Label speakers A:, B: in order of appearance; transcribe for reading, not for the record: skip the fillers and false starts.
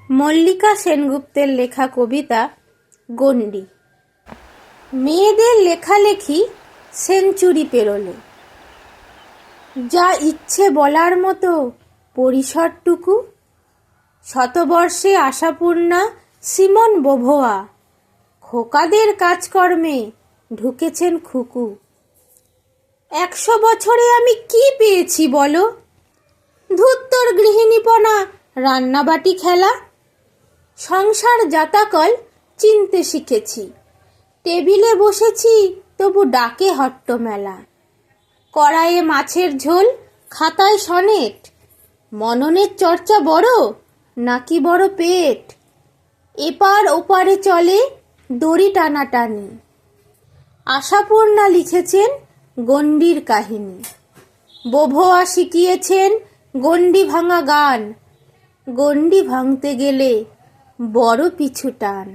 A: মল্লিকা সেনগুপ্তের লেখা কবিতা গণ্ডি। মেয়েদের লেখালেখি সেঞ্চুরি পেরোলে, যা ইচ্ছে বলার মতো পরিসরটুকু। শতবর্ষে আশাপূর্ণা সিমন বোভোয়া, খোকাদের কাজকর্মে ঢুকেছেন খুকু। 100 বছরে আমি কি পেয়েছি বলো? ধুত্তর গৃহিণীপনা, রান্নাবাটি খেলা। সংসার জাতাকল চিনতে শিখেছি, টেবিলে বসেছি তবু ডাকে হট্ট মেলা। কড়াইয়ে মাছের ঝোল, খাতায় সনেট, মননের চর্চা বড় নাকি বড় পেট। এপার ওপারে চলে দড়ি টানাটানি। আশাপূর্ণা লিখেছেন গণ্ডির কাহিনী, বোভোয়া শিখিয়েছেন গণ্ডি ভাঙা গান। গণ্ডি ভাঙতে গেলে বড় পিছু টান।